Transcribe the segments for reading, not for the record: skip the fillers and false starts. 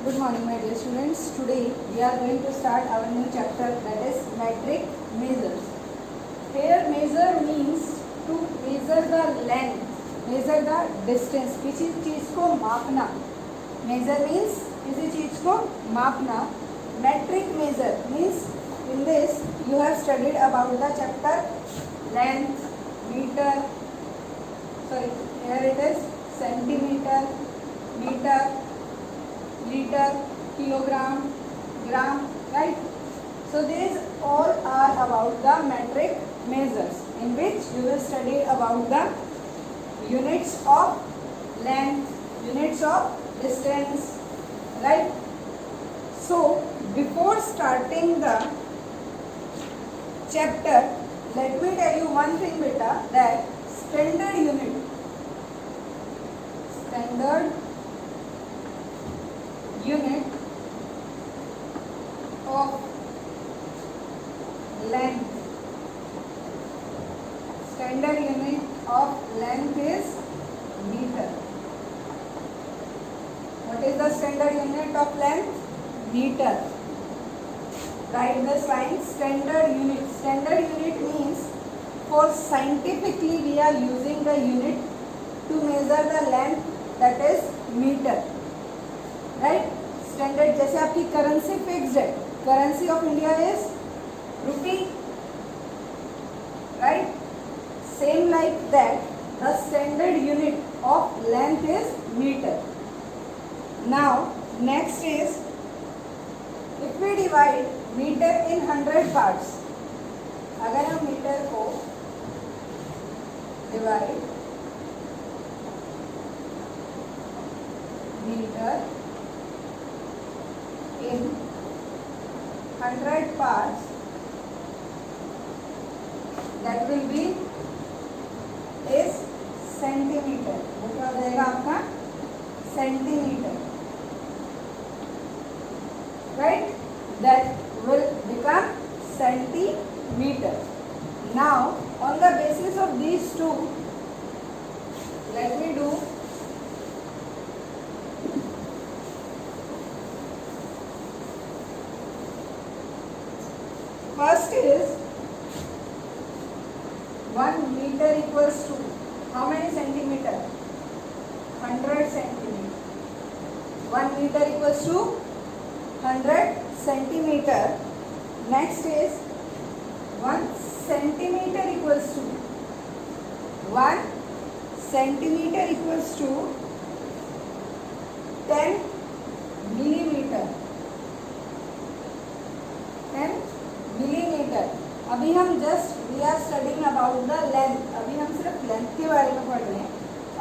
Good morning, my dear students. Today we are going to start our new chapter, that is metric measures. Here measure means to measure the length, measure the distance, किसी चीज को मापना. Measure means किसी चीज को मापना. Metric measure means in this you have studied about the chapter length, meter. Sorry, here it is centimeter, meter, liter, kilogram, gram, right? So these all are about the metric measures, in which you will study about the units of length, units of distance, right? So before starting the chapter, let me tell you one thing, beta, that standard unit of length, standard unit of length is meter. What is the standard unit of length? Meter. Write this line, standard unit. Standard unit means for scientifically we are using the unit to measure the length, that is meter, right? Standard, जैसे आपकी currency fixed है, currency of India is rupee, right? Same like that the standard unit of length is metre. Now next is, if we divide metre in 100 parts, अगर हम metre को divide metre in 100 parts, that will be is centimeter. वो क्या हो जाएगा आपका? Centimetre, right? That will become centimeter. Now on the basis of these two, let me do first is 1 meter equals to how many centimeter? 100 centimeter. 1 meter equals to 100 centimeter. Next is 1 centimeter equals to 1 centimeter equals to 10 millimeter. 10 millimetre. अभी हम just we are studying about the length. अभी हम सिर्फ length के बारे में पढ़ रहे हैं,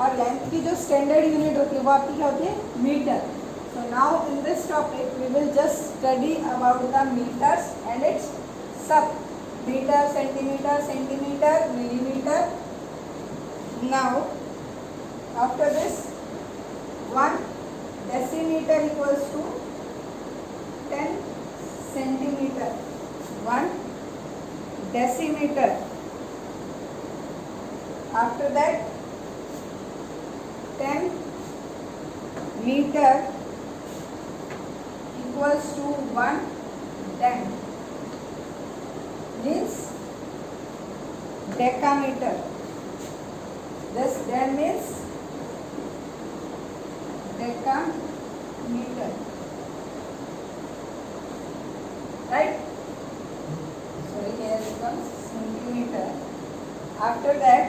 और लेंथ की जो स्टैंडर्ड यूनिट होती है वो आपकी क्या होती है? Meter. So now in this topic we will just study about the meters and its sub. Meter, centimeter, centimeter, millimeter. Now after this 1 decimeter equals to 10 centimeter. 1 decimeter. After that 10 meter equals to 1 den, means decameter. This den means decameter, right? Here becomes centimeter. After that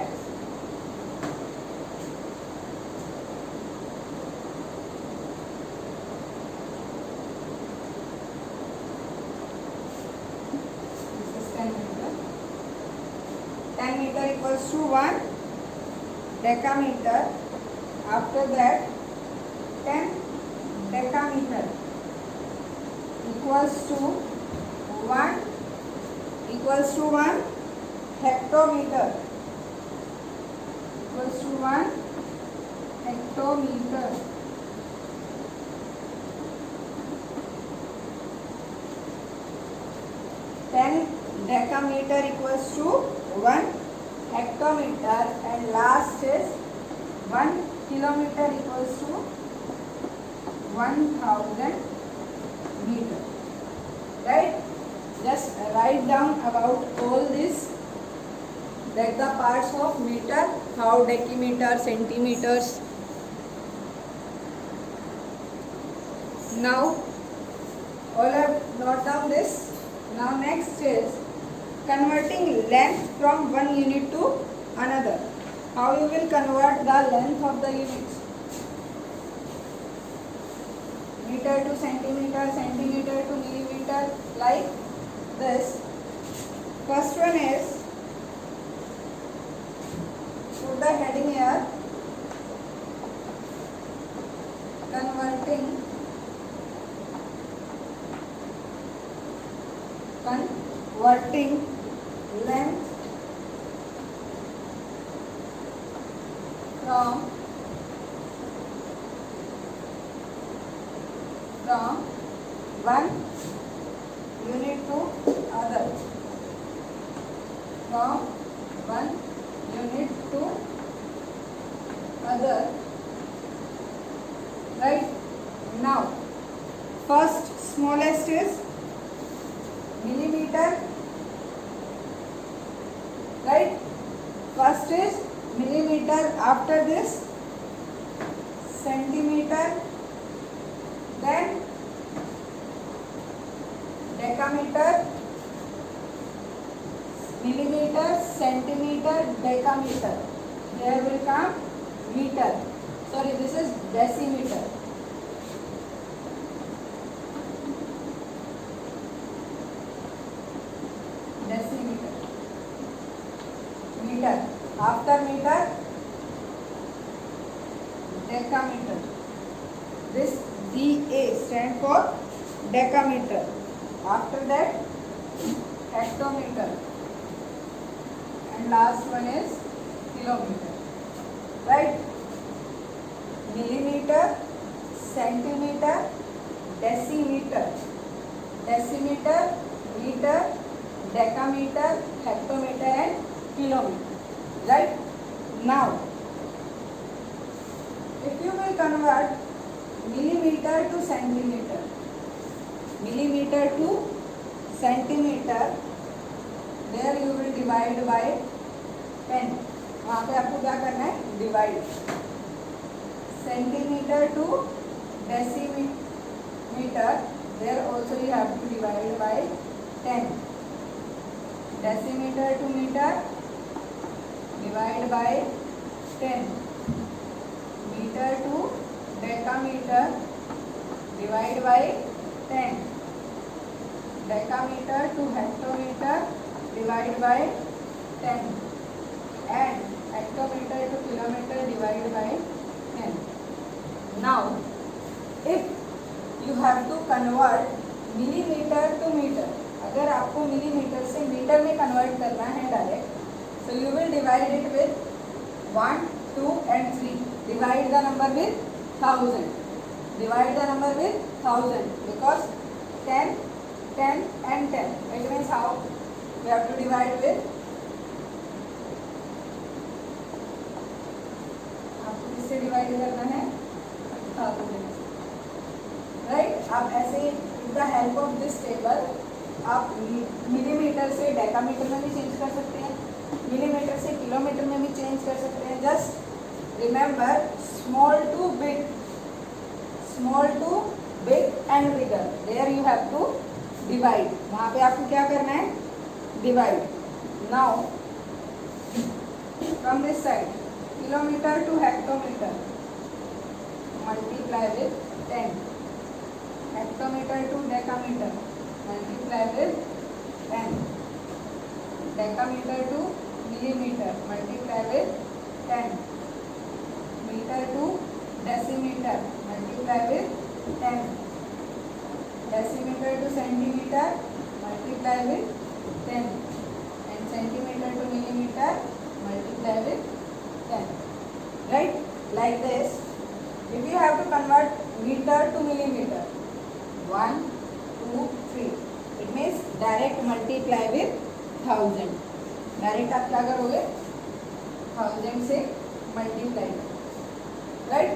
10 meter equals to 1 decameter. After that 10 decameter equals to 1 hectometer. Equals to 1 hectometer. decameter equals to 1 hectometer, and last is 1 kilometer equals to 1000 meter. Right? Just write down about all this, that the parts of meter, how decimeter, centimeters. Now all have note down this. Now next is converting length from one unit to another. How you will convert the length of the units? Meter to centimeter, centimeter to millimeter, like this. First one is, put the heading here, converting length from one unit to other, from one unit to other. Right? Now first smallest is millimeter. Right? First is millimeter, after this centimeter, then decameter, millimeter, centimeter, decameter. Here will come meter. Sorry, this is decimeter. Decimeter. Meter. After meter, decameter. This DA stand for decameter. After that, hectometer. And last one is kilometer. Right? Millimeter, centimeter, decimeter, decimeter, meter, decameter, hectometer and kilometer. Right? Now, if you will convert millimeter to centimeter, millimeter to centimeter, there you will divide by 10. वहाँ पे आपको क्या करना है? Divide. Centimetre to decimeter, there also you have to divide by 10. Decimeter to meter, divide by 10. Meter to decameter, divide by 10. Decameter to hectometer, divide by 10. And hectometer to kilometer, divide by 10. Now, if you have to convert millimeter to meter, अगर आपको millimetre से metre में convert करना है direct, so you will divide it with 1, 2 and 3. Divide the number with 1000. Divide the number with 1000 because 10, 10 and 10. It means how we have to divide with, आपको किससे divide करना है? 1000. राइट? आप ऐसे with the help of this table आप millimetre से decametre में भी चेंज कर सकते हैं, मिलीमीटर से किलोमीटर में भी चेंज कर सकते हैं. Just remember small to big, small to big and bigger, there you have to divide. वहाँ पे आपको क्या करना है? Divide. Now from this side, kilometre to hectometre, multiply with 10. Hectometre to decametre, multiply with 10. Decameter to millimeter, multiply with 10. Meter to decimeter, multiply with 10. Decimeter to centimeter, multiply with 10. And centimeter to millimeter, multiply with 10. Right? Like this. If you have to convert meter to millimeter, 1, 2, 3. It means direct multiply with 1000. Direct आप क्या करोगे? 1000 से multiply. Right?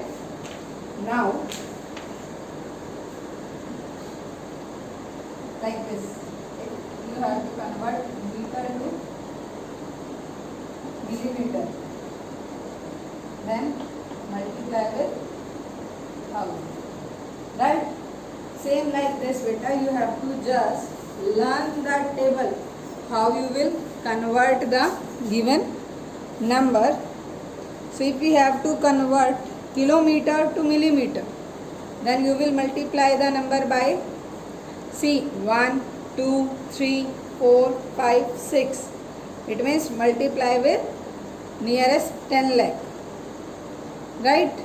Now like this. You have to convert meter to millimeter, then multiply with 1000, right? Same like this beta, you have to just learn the table how you will convert the given number. So if we have to convert kilometer to millimeter, then you will multiply the number by, see, 1 2 3 4 5 6. It means multiply with nearest 10 lakh, right?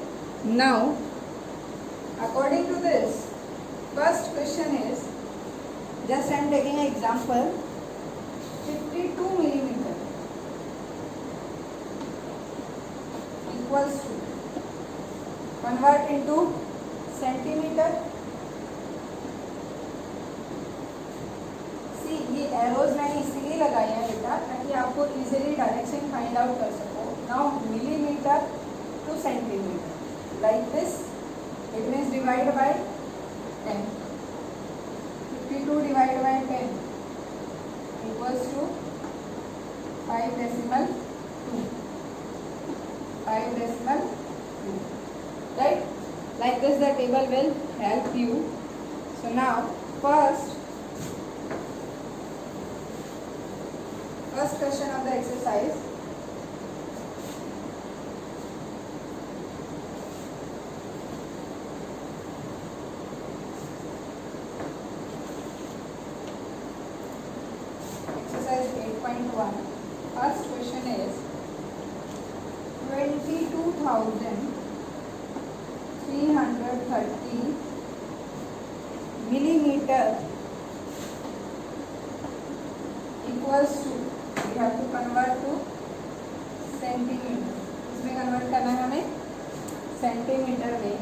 Now according to this, first question is, just I am taking an example, 52 millimeter equals to, convert into centimeter. सी ये arrows मैंने इसीलिए लगाए हैं बेटा ताकि आपको easily direction find out कर सको. Now millimetre to centimetre, like this. It means divide by 10. 52 divided by 10 equals to 5.2. 5.2. Right? Like this the table will help you. So now first question of the exercise. Exercise 8.1. First question is 22,330 millimeter equals to, we have to convert to centimetre. इसमें convert करना है हमें centimetre में.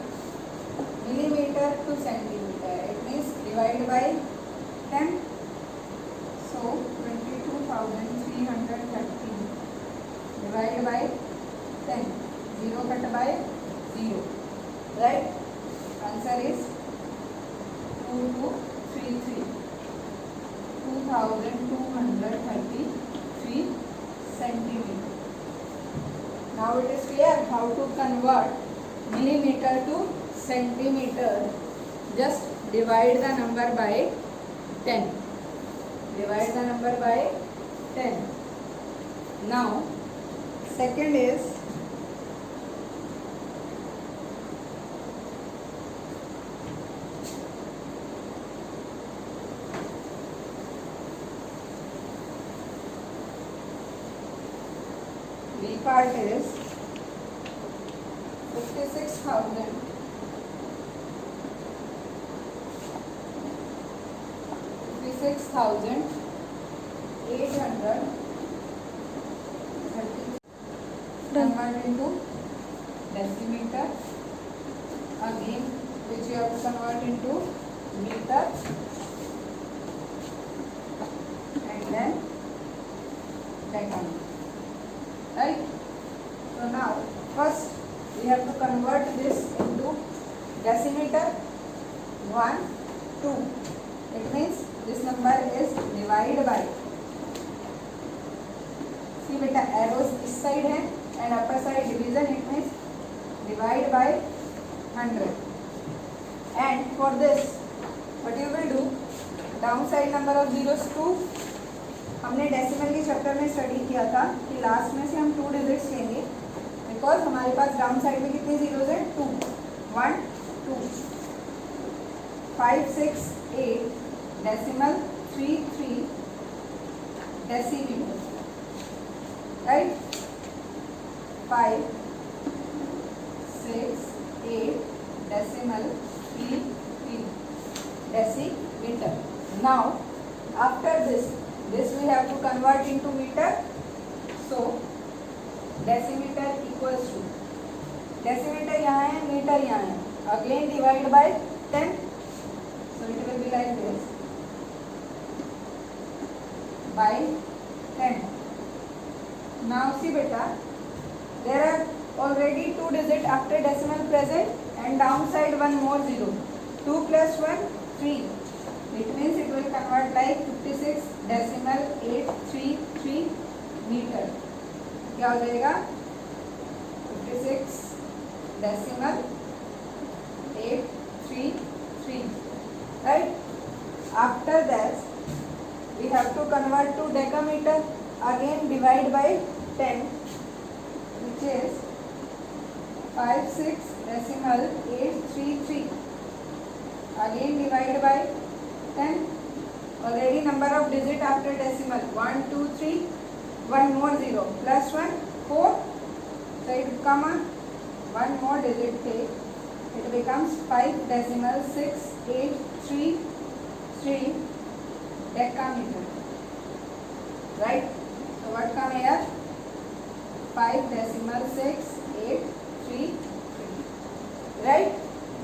Millimetre to centimetre, it means divide by 10. So 22,330 divided by 10. 0 cut by 0. Right? Answer is 2233. 2233 centimeter. Now it is clear how to convert millimeter to centimeter. Just divide the number by 10. Divide the number by 10. Now second is B part is 56,000 800 convert into decimeter, again which you have to convert into meter, and then decameter. Right? So now first we have to convert this into decimeter. 1 2. It means this number is divided by, see beta arrows इस side है and upper side division, it means divide by 100. And for this what you will do, down side number of zeros 2. हमने decimal के chapter में study किया था कि last में से हम 2 डिजिट्स लेंगे, बिकॉज हमारे पास डाउन साइड में कितने जीरोज हैं, 2. 1 2 5 6 8 decimal 3 3 decimetre. Right? 5 6 8 decimal 3 3 decimetre. Now after this we have to convert into meter. So decimeter equals to, decimeter यहाँ है, मीटर यहाँ है, again divide by 10. So it will be like this, by 10. Now see beta, there are already 2 digit after decimal present and downside one more zero. 2 plus 1 3. It means it will convert like 56 decimal 833 meter. क्या हो जाएगा? 56 decimal 833, right? After that we have to convert to decameter. Again divide by 10, which is 56 decimal 833. Again divide by 10. Already number of digit after decimal 1 2 3, one more 0 plus 1 4, so it come one more digit take, it becomes 5 decimal 6 8 3 decameter, right? So what come here? 5 decimal 6 8 3 3, right?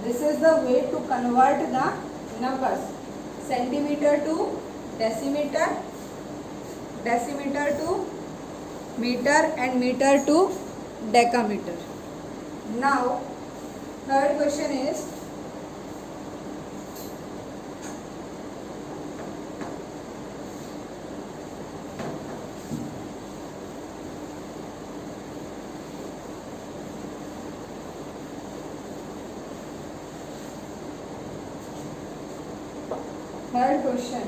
This is the way to convert the numbers, centimeter to decimeter, decimeter to meter, and meter to decameter. Now third question is, third question,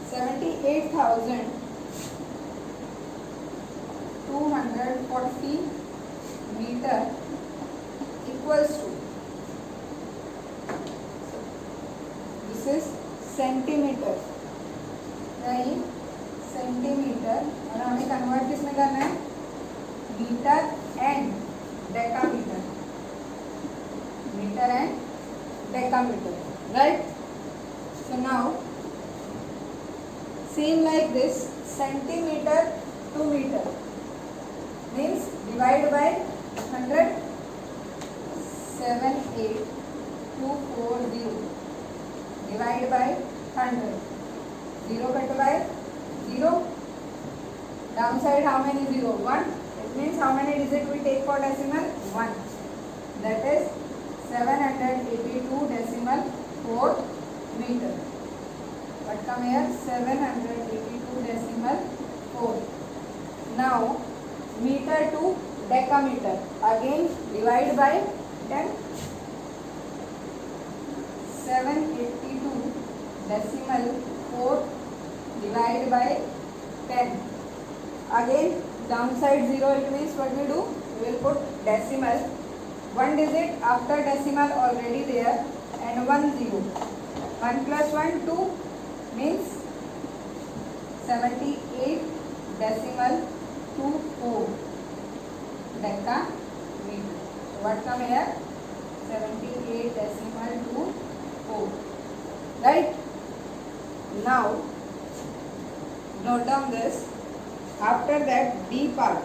78,240 meter equals to, this is centimeter, right? Centimetre, और हमें convert किसमें करना है? Metre and decametre, metre and decameter, right? So now same like this, centimeter to meter means divide by 100, 78240, divide by 100, 0 cut by 0, downside how many 0? 1. It means how many digit we take for decimal? 1. That is 782 decimal 4 meter. What come here? 782 decimal 4. Now meter to decameter, again divide by 10. 782 decimal 4 divide by 10. Again downside 0, it means what we do? We will put decimal, one digit after decimal already there, and 1 0. 1 plus 1 2 means 78 decimal 24 decameter. So what come here? 78 decimal 24, right? Now note down this. After that D part,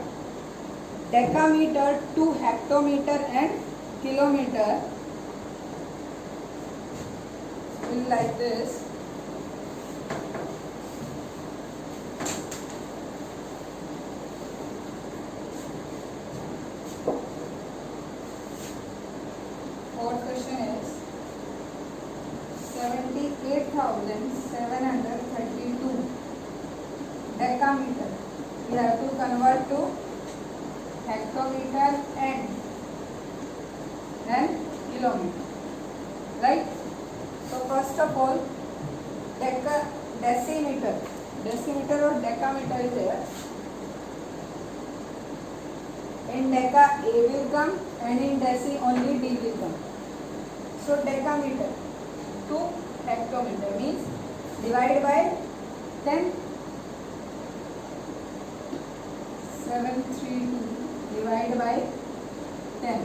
decameter to hectometer and kilometer, will like this. Fourth question is 78,732 decameter. We have to convert to hectometer and then kilometer, right? So first of all, decimeter, decimeter or decameter is there. In deca A will come, and in deci only D will come. So decameter to hectometer means divide by 10. 732 divide by 10.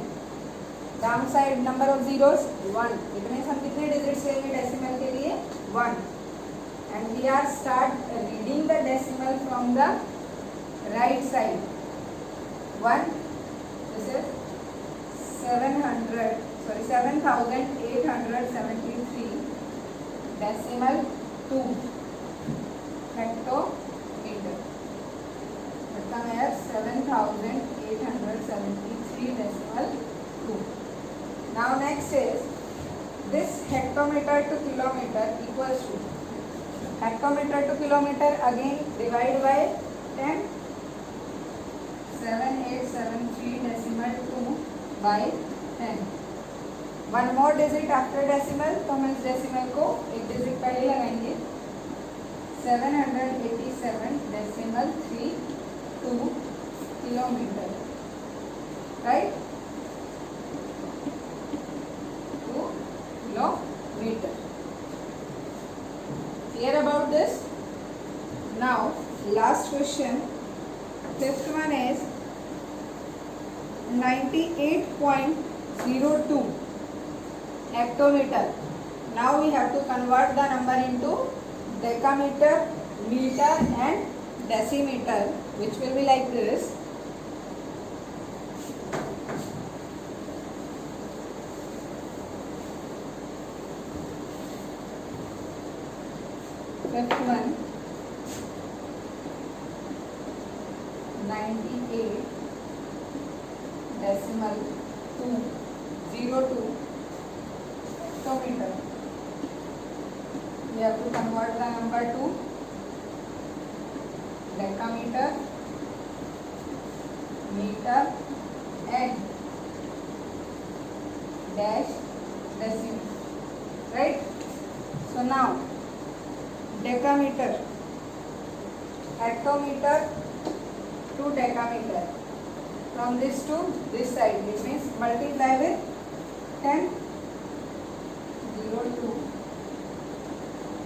Downside number of zeros 1. It means हम कितने digits लेंगे decimal के लिए? 1. And we are start reading the decimal from the right side. 1. This is 7,873 decimal 2 hectometer. Come here 7,873 decimal 2. Now next is this hectometer to kilometer equals to hectometer to kilometer, again divide by 10, 7873 decimal 2 by 10. One more digit after decimal, तो हम इस decimal को एक digit पहले लगाएंगे, 787 decimal 3 2 kilometre, right, 2 kilometre. Clear about this? Now last question, fifth one is 98.02 hectometer. Now we have to convert the number into decameter, meter and decimeter, which will be like this. Fifth one, 98 decimal 202 hectometer. We have to convert the number to decameter, meter and dash decimeter, right? So now decameter, hectometer to decameter, from this to this side, it means multiply with 10, 02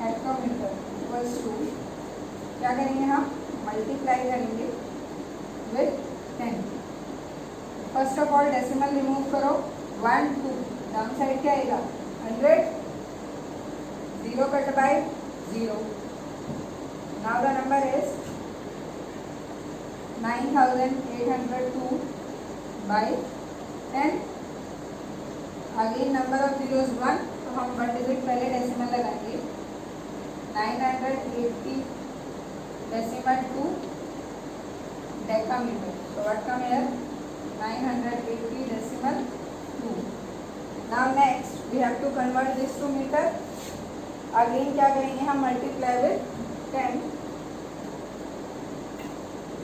hectometre equals to, क्या करेंगे हम, multiply करेंगे with 10. First of all decimal remove करो, 1 2, down side क्या आएगा 100, 0 cut by 0. Now the number is 9802 by 10. Again number of zeros 1, तो हम 1 digit पहले डेसिमल लगाएंगे, 980 decimal 2 decameter. So what come here, 980 decimal 2. Now next we have to convert this to meter. Again क्या करेंगे हम, multiply with 10,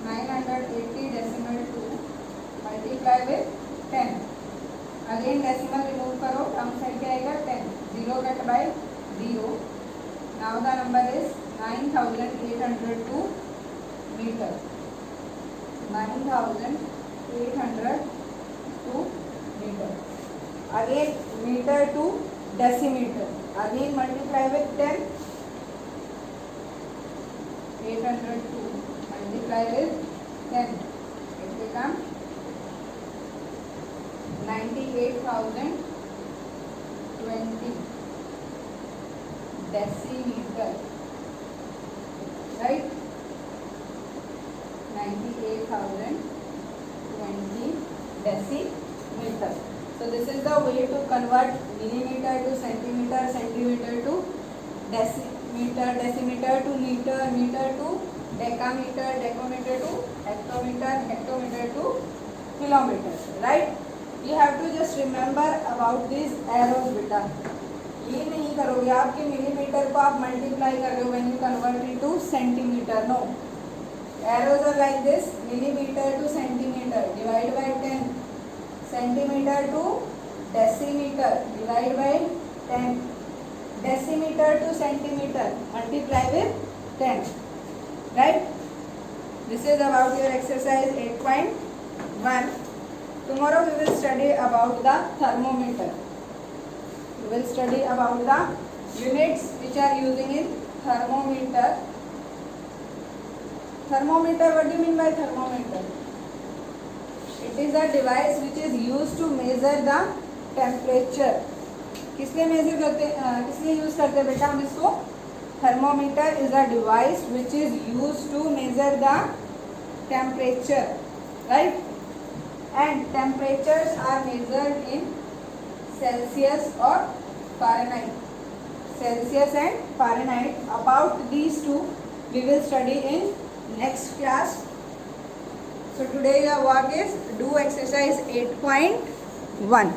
980 decimal 2 multiply with 10. Again decimal remove करो, down side क्या आएगा 10, 0 cut by 0. Now the number is 9802 meter. 9802 meter. Again meter to decimeter. Again multiply with 10. 802 multiply with 10. It becomes 98,020 decimeter, right? 98,020 decimeter. So this is the way to convert millimeter to centimeter, centimeter to decimeter, decimeter to meter, meter to decameter, decameter to hectometer, hectometer to kilometer, right? You have to just remember about these arrows beta. ये नहीं करोगे आप कि millimetre को आप multiply कर रहे हो when you convert into centimetre, no. Arrows are like this, millimetre to centimetre divide by 10, centimetre to decimetre divide by 10, decimetre to centimetre multiply with 10, right. This is about your exercise 8.1. Tomorrow we will study about the thermometer. We will study about the units which are using in thermometer. Thermometer, what do you mean by thermometer? It is a device which is used to measure the temperature. किस लिए major करते, किस लिए use करते हैं बेटा हम इसको? Thermometer is a device which is used to measure the temperature, right? And temperatures are measured in Celsius or Fahrenheit. Celsius and Fahrenheit. About these two we will study in next class. So today your work is do exercise 8.1.